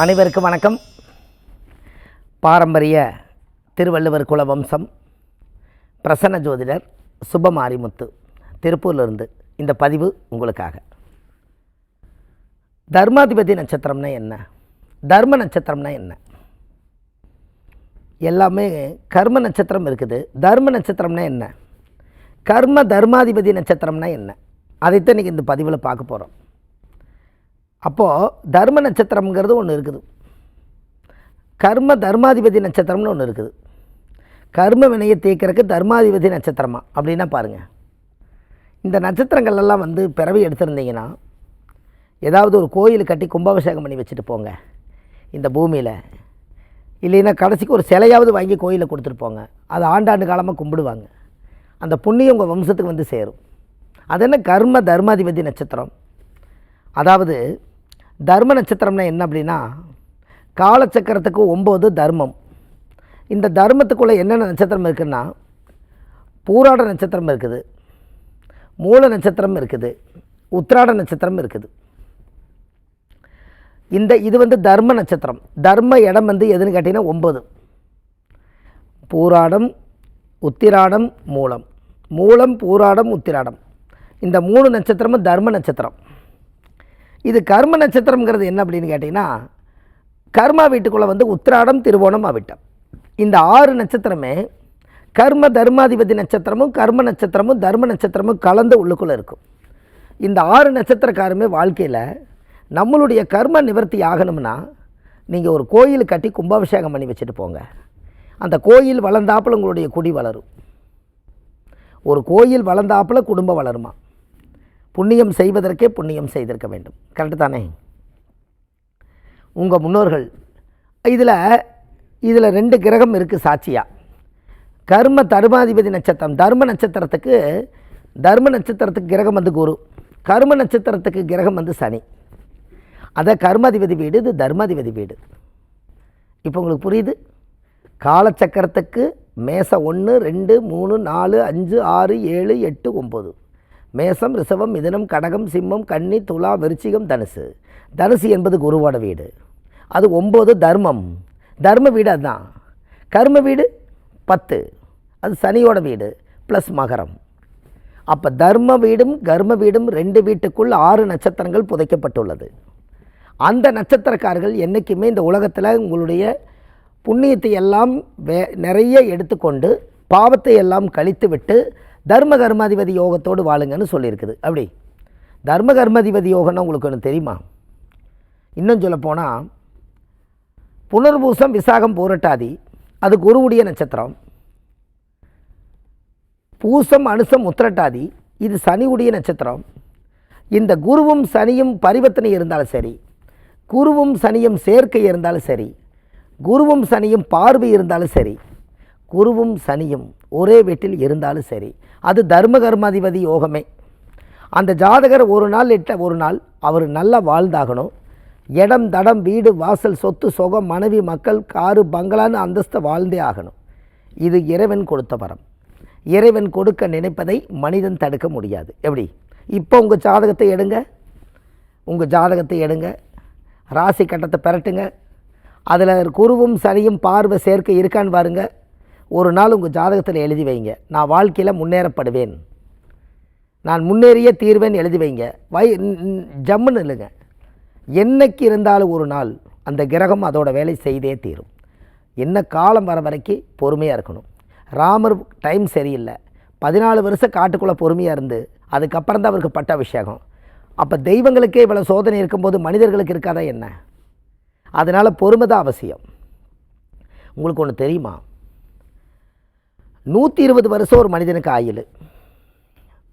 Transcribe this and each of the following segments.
அனைவருக்கும் வணக்கம். பாரம்பரிய திருவள்ளுவர் குல வம்சம் பிரசன்ன ஜோதிடர் சுபமாரிமுத்து திருப்பூர்லேருந்து இந்த பதிவு உங்களுக்காக. தர்மாதிபதி நட்சத்திரம்னா என்ன, தர்ம நட்சத்திரம்னா என்ன? எல்லாமே கர்ம நட்சத்திரம் இருக்குது. தர்ம நட்சத்திரம்னா என்ன, கர்ம தர்மாதிபதி நட்சத்திரம்னா என்ன, அதைத்தான் இன்றைக்கி இந்த பதிவில் பார்க்க போகிறோம். அப்போது தர்ம நட்சத்திரம்ங்கிறது ஒன்று இருக்குது, கர்ம தர்மாதிபதி நட்சத்திரம்னு ஒன்று இருக்குது. கர்ம வினையை தீர்க்கறதுக்கு தர்மாதிபதி நட்சத்திரமா அப்படின்னா பாருங்கள். இந்த நட்சத்திரங்கள்லாம் பிறவி எடுத்திருந்தீங்கன்னா ஏதாவது ஒரு கோயில் கட்டி கும்பாபிஷேகம் பண்ணி வச்சுட்டு போங்க இந்த பூமியில். இல்லைன்னா கடைசிக்கு ஒரு சிலையாவது வாங்கி கோயிலில் கொடுத்துட்டு போங்க. அதை ஆண்டாண்டு காலமாக கும்பிடுவாங்க. அந்த புண்ணியம் உங்கள் வம்சத்துக்கு சேரும். அது என்ன கர்ம தர்மாதிபதி நட்சத்திரம்? அதாவது தர்ம நட்சத்திரம்னா என்ன அப்படின்னா, காலச்சக்கரத்துக்கு 9 தர்மம். இந்த தர்மத்துக்குள்ளே என்னென்ன நட்சத்திரம் இருக்குதுன்னா, பூராட நட்சத்திரம் இருக்குது, மூல நட்சத்திரம் இருக்குது, உத்திராட நட்சத்திரம் இருக்குது. இது தர்ம நட்சத்திரம். தர்ம இடம் எதுன்னு கேட்டிங்கன்னா 9. பூராடம், உத்திராடம், மூலம். மூலம், பூராடம், உத்திராடம், இந்த 3 நட்சத்திரமும் தர்ம நட்சத்திரம். இது கர்ம நட்சத்திரம்ங்கிறது என்ன அப்படின்னு கேட்டிங்கன்னா, கர்மா வீட்டுக்குள்ளே உத்திராடம், திருவோணம், அவிட்டம், இந்த 6 நட்சத்திரமே கர்ம தர்மாதிபதி நட்சத்திரமும் கர்ம நட்சத்திரமும் தர்ம நட்சத்திரமும் கலந்து உள்ளுக்குள்ளே இருக்கும். இந்த 6 நட்சத்திரக்காருமே வாழ்க்கையில் நம்மளுடைய கர்ம நிவர்த்தி ஆகணும்னா நீங்கள் ஒரு கோயில் கட்டி கும்பாபிஷேகம் பண்ணி வச்சுட்டு போங்க. அந்த கோயில் வளர்ந்தாப்பில் உங்களுடைய குடி வளரும். ஒரு கோயில் வளர்ந்தாப்பில் குடும்பம் வளருமா? புண்ணியம் செய்வதற்கே புண்ணியம் செய்திருக்க வேண்டும். கரெக்டு தானே? உங்கள் முன்னோர்கள் இதில் 2 கிரகம் இருக்குது சாட்சியாக. கர்ம தர்மாதிபதி நட்சத்திரம், தர்ம நட்சத்திரத்துக்கு கிரகம் குரு, கர்ம நட்சத்திரத்துக்கு கிரகம் சனி. அதை கர்மாதிபதி வீடு, இது தர்மாதிபதி வீடு. இப்போ உங்களுக்கு புரியுது? காலச்சக்கரத்துக்கு மேசம் 1 2 3 4 5 6 7 8 9. மேசம், ரிஷபம், மிதுனம், கடகம், சிம்மம், கன்னி, துலா, விருச்சிகம், தனுசு. தனுசு என்பது குருவோட வீடு. அது 9 தர்மம். தர்ம வீடு அதுதான். கர்ம வீடு 10, அது சனியோட வீடு ப்ளஸ் மகரம். அப்போ தர்ம வீடும் கர்ம வீடும் 2 வீட்டுக்குள் 6 நட்சத்திரங்கள் புதைக்கப்பட்டுள்ளது. அந்த நட்சத்திரக்காரர்கள் என்றைக்குமே இந்த உலகத்தில் உங்களுடைய புண்ணியத்தை எல்லாம் நிறைய எடுத்துக்கொண்டு பாவத்தை எல்லாம் கழித்து விட்டு தர்ம கர்மாதிபதி யோகத்தோடு வாழுங்கன்னு சொல்லியிருக்குது. அப்படி தர்ம கர்மாதிபதி யோகம்னா உங்களுக்கு ஒன்று தெரியுமா? இன்னும் சொல்லப்போனால் புனர்பூசம், விசாகம், பூரட்டாதி அது குருவுடைய நட்சத்திரம். பூசம், அனுசம், உத்திரட்டாதி இது சனியுடைய நட்சத்திரம். இந்த குருவும் சனியும் பரிவர்த்தனை இருந்தாலும் சரி, குருவும் சனியும் சேர்க்கை இருந்தாலும் சரி, குருவும் சனியும் பார்வை இருந்தாலும் சரி, குருவும் சனியும் ஒரே வீட்டில் இருந்தாலும் சரி, அது தர்ம கர்மாதிபதி யோகமே. அந்த ஜாதகர் ஒரு நாள் அவர் நல்லா வாழ்ந்தாகணும். இடம், தடம், வீடு, வாசல், சொத்து, சுகம், மனைவி, மக்கள், காரு, பங்களான்னு அந்தஸ்தை வாழ்ந்தே ஆகணும். இது இறைவன் கொடுத்த வரம். இறைவன் கொடுக்க நினைப்பதை மனிதன் தடுக்க முடியாது. எப்படி? இப்போ உங்கள் ஜாதகத்தை எடுங்க, ராசி கட்டத்தை பெரட்டுங்க. அதில் குருவும் சனியும் பார்வை சேர்க்கை இருக்கான்னு பாருங்கள். ஒரு நாள் உங்கள் ஜாதகத்தில் எழுதி வைங்க, நான் வாழ்க்கையில் முன்னேறப்படுவேன், நான் முன்னேறிய தீர்வேன் எழுதி வைங்க. ஜம்முன்னு இல்லைங்க. என்னைக்கு இருந்தாலும் ஒரு நாள் அந்த கிரகம் அதோட வேலை செய்தே தீரும். என்ன காலம் வர வரைக்கும் பொறுமையாக இருக்கணும். ராமர் டைம் சரியில்லை, 14 வருஷம் காட்டுக்குள்ளே பொறுமையாக இருந்து அதுக்கப்புறம் தான் அவருக்கு பட்டாபிஷேகம். அப்போ தெய்வங்களுக்கே இவ்வளோ சோதனை இருக்கும்போது மனிதர்களுக்கு இருக்காதா என்ன? அதனால் பொறுமை தான் அவசியம். உங்களுக்கு ஒன்று தெரியுமா? 120 வருஷம் ஒரு மனிதனுக்கு ஆயுள்.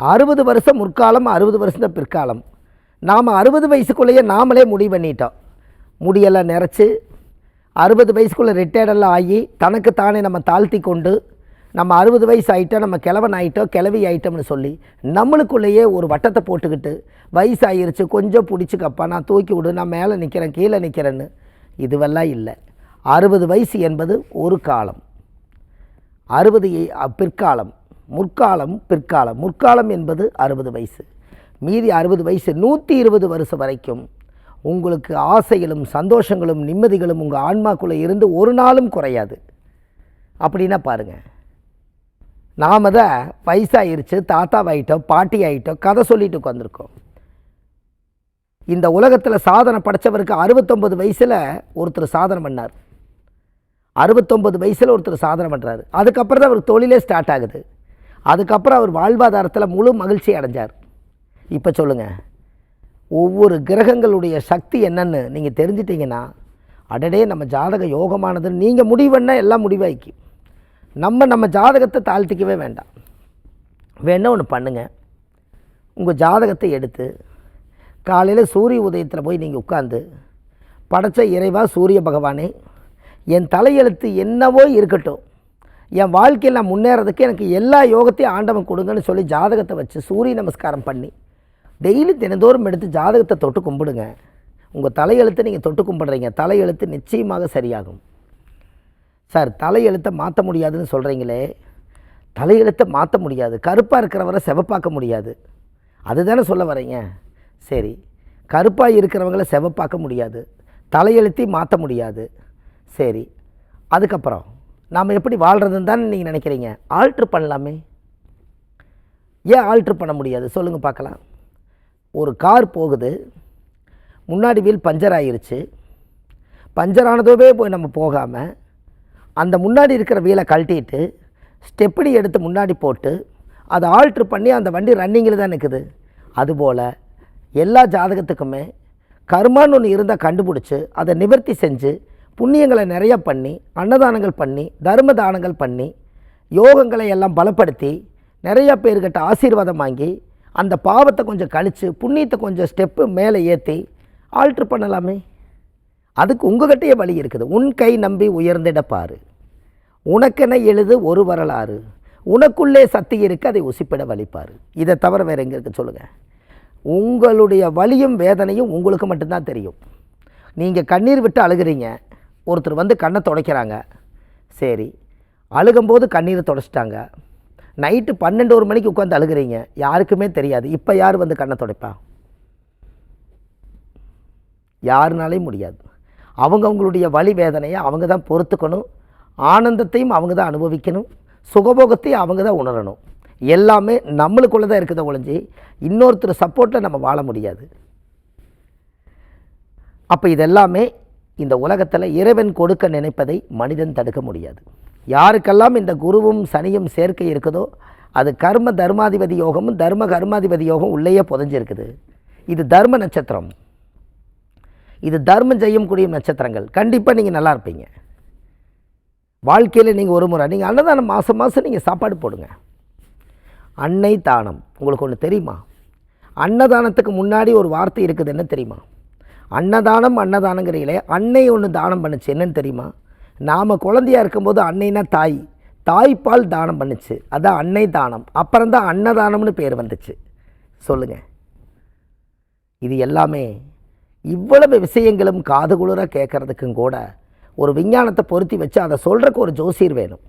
60 வருஷம் முற்காலம், 60 வருஷம் தான் பிற்காலம். நாம் 60 வயசுக்குள்ளேயே நாமளே முடிவு பண்ணிட்டோம். முடியெல்லாம் நிறச்சி 60 வயசுக்குள்ளே ரிட்டையர்டெல்லாம் ஆகி தனக்கு தானே நம்ம தாழ்த்தி கொண்டு நம்ம 60 வயசு ஆகிட்டோம், நம்ம கிழவன் ஆகிட்டோம், கிழவி ஆகிட்டோம்னு சொல்லி நம்மளுக்குள்ளேயே ஒரு வட்டத்தை போட்டுக்கிட்டு வயசாகிருச்சு கொஞ்சம் பிடிச்சிக்கப்பா, நான் தூக்கி விடு, நான் மேலே நிற்கிறேன் கீழே நிற்கிறேன்னு இதுவெல்லாம் இல்லை. 60 வயசு என்பது ஒரு காலம், 60 பிற்காலம், முற்காலம், பிற்காலம். முற்காலம் என்பது 60 வயசு, மீதி 60 வயசு. 120 வருஷம் வரைக்கும் உங்களுக்கு ஆசைகளும் சந்தோஷங்களும் நிம்மதிகளும் உங்கள் ஆன்மாக்குள்ளே இருந்து ஒரு நாளும் குறையாது. அப்படின்னா பாருங்கள், நாம் தான் வயசாகிருச்சு, தாத்தாவாயிட்டோம், பாட்டி ஆகிட்டோம், கதை சொல்லிட்டு உட்காந்துருக்கோம். இந்த உலகத்தில் சாதனை படைத்தவருக்கு 69 வயசில் ஒருத்தர் சாதனை பண்ணார். 69 வயசில் ஒருத்தர் சாதனை பண்ணுறாரு. அதுக்கப்புறம் தான் அவர் தொழிலே ஸ்டார்ட் ஆகுது. அதுக்கப்புறம் அவர் வாழ்வாதாரத்தில் முழு மகிழ்ச்சி அடைஞ்சார். இப்போ சொல்லுங்கள், ஒவ்வொரு கிரகங்களுடைய சக்தி என்னன்னு நீங்கள் தெரிஞ்சிட்டிங்கன்னா, அடடே நம்ம ஜாதக யோகமானதுன்னு நீங்கள் முடிவுன்னா எல்லாம் முடிவாய்க்கு. நம்ம ஜாதகத்தை தாழ்த்திக்கவே வேண்டாம். வேணா ஒன்று பண்ணுங்கள், உங்கள் ஜாதகத்தை எடுத்து காலையில் சூரிய உதயத்தில் போய் நீங்கள் உட்காந்து, படைச்ச இறைவா சூரிய பகவானே, என் தலையெழுத்து என்னவோ இருக்கட்டும், என் வாழ்க்கையில் நான் முன்னேறதுக்கு எனக்கு எல்லா யோகத்தையும் ஆண்டவன் கொடுங்கன்னு சொல்லி ஜாதகத்தை வச்சு சூரிய நமஸ்காரம் பண்ணி டெய்லி தினந்தோறும் எடுத்து ஜாதகத்தை தொட்டு கும்பிடுங்க. உங்கள் தலையெழுத்தை நீங்கள் தொட்டு கும்பிடுறீங்க, தலையெழுத்து நிச்சயமாக சரியாகும். சார், தலையெழுத்தை மாற்ற முடியாதுன்னு சொல்கிறீங்களே, தலையெழுத்தை மாற்ற முடியாது, கருப்பாக இருக்கிறவரை செவப்பாக்க முடியாது, அதுதானே சொல்ல வரீங்க? சரி, கருப்பாக இருக்கிறவங்கள செவப்பாக்க முடியாது, தலையெழுத்தையும் மாற்ற முடியாது. சரி, அதுக்கப்புறம் நாம் எப்படி வாழ்கிறதுன்னு தானே நீங்கள் நினைக்கிறீங்க. ஆல்ட்ரு பண்ணலாமே. ஏன் ஆல்ட்ரு பண்ண முடியாது சொல்லுங்கள் பார்க்கலாம். ஒரு கார் போகுது, முன்னாடி வீல் பஞ்சர் ஆகிருச்சு. பஞ்சர் ஆனதோவே போய் நம்ம போகாமல் அந்த முன்னாடி இருக்கிற வீலை கழட்டிட்டு ஸ்டெப்படி எடுத்து முன்னாடி போட்டு அதை ஆல்ட்ரு பண்ணி அந்த வண்டி ரன்னிங்கில் தான் நிற்குது. அதுபோல் எல்லா ஜாதகத்துக்குமே கர்மான்னு ஒன்று இருந்தால் கண்டுபிடிச்சி அதை நிவர்த்தி செஞ்சு புண்ணியங்களை நிறையா பண்ணி, அன்னதானங்கள் பண்ணி, தர்ம தானங்கள் பண்ணி, யோகங்களை எல்லாம் பலப்படுத்தி, நிறையா பேர்கிட்ட ஆசீர்வாதம் வாங்கி, அந்த பாவத்தை கொஞ்சம் கழித்து புண்ணியத்தை கொஞ்சம் ஸ்டெப்பு மேலே ஏற்றி ஆல்ட்ரு பண்ணலாமே. அதுக்கு உங்கள்கிட்டயே வழி இருக்குது. உன் கை நம்பி உயர்ந்திட பாரு, உனக்கென எழுது ஒரு வரலாறு, உனக்குள்ளே சக்தி இருக்கு அதை உசிப்பிட வழிப்பார். இதை தவிர வேறு எங்கே இருக்குது சொல்லுங்கள்? உங்களுடைய வலியும் வேதனையும் உங்களுக்கு மட்டும்தான் தெரியும். நீங்கள் கண்ணீர் விட்டு அழுகிறீங்க, ஒருத்தர் வந்து கண்ணை துடைக்கிறாங்க, சரி, அழுகும்போது கண்ணீரை துடைச்சிட்டாங்க. நைட்டு 12 மணிக்கு உட்காந்து அழுகிறீங்க, யாருக்குமே தெரியாது. இப்போ யார் வந்து கண்ணை துடைப்பா? யாருனாலையும் முடியாது. அவங்களுடைய வலி வேதனையை அவங்க தான் பொறுத்துக்கணும், ஆனந்தத்தையும் அவங்க தான் அனுபவிக்கணும், சுகபோகத்தையும் அவங்க தான் உணரணும். எல்லாமே நம்மளுக்குள்ளே தான் இருக்குத ஒழிஞ்சு இன்னொருத்தர் சப்போர்ட்டில் நம்ம வாழ முடியாது. அப்போ இதெல்லாமே இந்த உலகத்தில் இறைவன் கொடுக்க நினைப்பதை மனிதன் தடுக்க முடியாது. யாருக்கெல்லாம் இந்த குருவும் சனியும் சேர்க்கை இருக்குதோ அது கர்ம தர்மாதிபதி யோகமும் தர்ம கர்மாதிபதி யோகம் உள்ளேயே புதைஞ்சிருக்குது. இது தர்ம நட்சத்திரம், இது தர்மம் செய்யக்கூடிய நட்சத்திரங்கள். கண்டிப்பாக நீங்கள் நல்லா இருப்பீங்க. வாழ்க்கையில் நீங்கள் ஒரு முறை நீங்கள் அன்னதானம் மாதம் மாதம் நீங்கள் சாப்பாடு போடுங்க. அன்னை தானம் உங்களுக்கு ஒன்று தெரியுமா? அன்னதானத்துக்கு முன்னாடி ஒரு வார்த்தை இருக்குது, என்ன தெரியுமா? அன்னதானம் அன்னதானங்கிறீங்களே, அன்னை ஒன்று தானம் பண்ணுச்சு, என்னன்னு தெரியுமா? நாம் குழந்தையாக இருக்கும்போது அன்னைனா தாய், தாய்ப்பால் தானம் பண்ணுச்சு, அதான் அன்னை தானம். அப்புறம்தான் அன்னதானம்னு பேர் வந்துச்சு. சொல்லுங்கள், இது எல்லாமே இவ்வளவு விஷயங்களும் காது குளிர கேட்குறதுக்கும் கூட ஒரு விஞ்ஞானத்தை பொருத்தி வச்சு அதை சொல்கிறக்கு ஒரு ஜோசியர் வேணும்.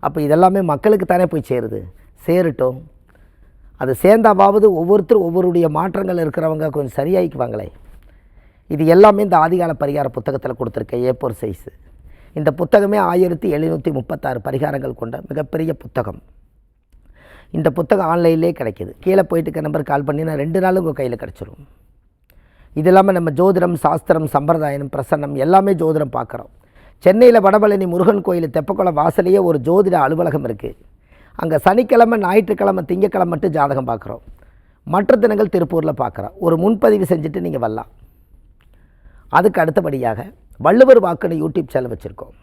அப்போ இதெல்லாமே மக்களுக்கு தானே போய் சேருது. சேரட்டும், அது சேர்ந்தாவது ஒவ்வொருத்தரும் ஒவ்வொருடைய மாற்றங்கள் இருக்கிறவங்க கொஞ்சம் சரியாகிக்குவாங்களே. இது எல்லாமே இந்த ஆதிகால பரிகார புத்தகத்தில் கொடுத்துருக்கேன், A4 சைஸு. இந்த புத்தகமே 1736 பரிகாரங்கள் கொண்ட மிகப்பெரிய புத்தகம். இந்த புத்தகம் ஆன்லைன்லேயே கிடைக்கிது. கீழே போயிட்டு இருக்க நம்பர் கால் பண்ணினா 2 நாள் உங்கள் கையில் கிடச்சிரும். இது இல்லாமல் நம்ம ஜோதிடம், சாஸ்திரம், சம்பிரதாயம், பிரசன்னம் எல்லாமே ஜோதிடம் பார்க்குறோம். சென்னையில் வடபழனி முருகன் கோயில் தெப்பக்குளம் வாசலையே ஒரு ஜோதிட அலுவலகம் இருக்குது. அங்கே சனிக்கிழமை, ஞாயிற்றுக்கிழமை, திங்கக்கிழமை மட்டும் ஜாதகம் பார்க்குறோம். மற்ற தினங்கள் திருப்பூரில் பார்க்குறோம். ஒரு முன்பதிவு செஞ்சுட்டு நீங்கள் வரலாம். அதுக்கு அடுத்தபடியாக வள்ளுவர் வாக்குன்னு யூடியூப் சேனல் வச்சுருக்கோம்.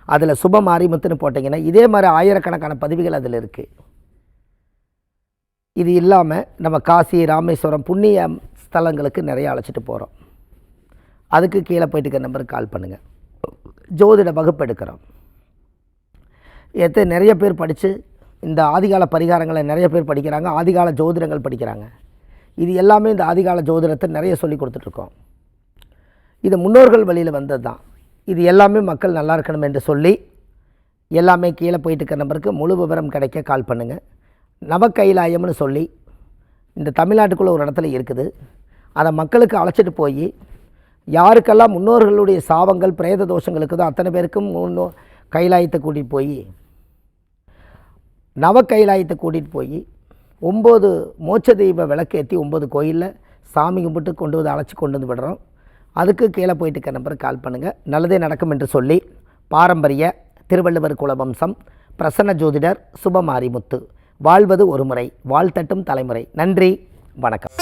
அதில் சுப மாரிமுத்துன்னு போட்டிங்கன்னா இதே மாதிரி ஆயிரக்கணக்கான பதிவுகள் அதில் இருக்குது. இது இல்லாமல் நம்ம காசி, ராமேஸ்வரம் புண்ணிய ஸ்தலங்களுக்கு நிறைய அழைச்சிட்டு போகிறோம். அதுக்கு கீழே போயிட்டு இருக்க நம்பருக்கு கால் பண்ணுங்கள். ஜோதிட வகுப்பு எடுக்கிறோம். நிறைய பேர் படித்து இந்த ஆதிகால பரிகாரங்களை நிறைய பேர் படிக்கிறாங்க, ஆதிகால ஜோதிடங்கள் படிக்கிறாங்க. இது எல்லாமே இந்த ஆதிகால ஜோதிடத்தை நிறைய சொல்லி கொடுத்துட்ருக்கோம். இது முன்னோர்கள் வழியில் வந்தது தான். இது எல்லாமே மக்கள் நல்லா இருக்கணும் என்று சொல்லி எல்லாமே கீழே போயிட்டு இருக்க நம்பருக்கு முழு விவரம் கிடைக்க கால் பண்ணுங்கள். நவக்கைலாயம்னு சொல்லி இந்த தமிழ்நாட்டுக்குள்ளே ஒரு இடத்துல இருக்குது. அதை மக்களுக்கு அழைச்சிட்டு போய் யாருக்கெல்லாம் முன்னோர்களுடைய சாபங்கள் பிரேத தோஷங்களுக்கு தான் அத்தனை பேருக்கும் கைலாயத்தை கூட்டிகிட்டு போய் நவ கைலாயத்தை கூட்டிகிட்டு போய் 9 மோட்ச தெய்வ விளக்கேற்றி 9 கோயிலில் சாமி கும்பிட்டு கொண்டு வந்து அழைச்சி கொண்டு வந்து விடுறோம். அதுக்கு கீழே போயிட்டு இருக்க நம்பருக்கு கால் பண்ணுங்கள். நல்லதே நடக்கும் என்று சொல்லி பாரம்பரிய திருவள்ளுவர் குலவம்சம் பிரசன்ன ஜோதிடர் சுபமாரிமுத்து. வாழ்வது ஒரு முறை, வாழ்த்தட்டும் தலைமுறை. நன்றி, வணக்கம்.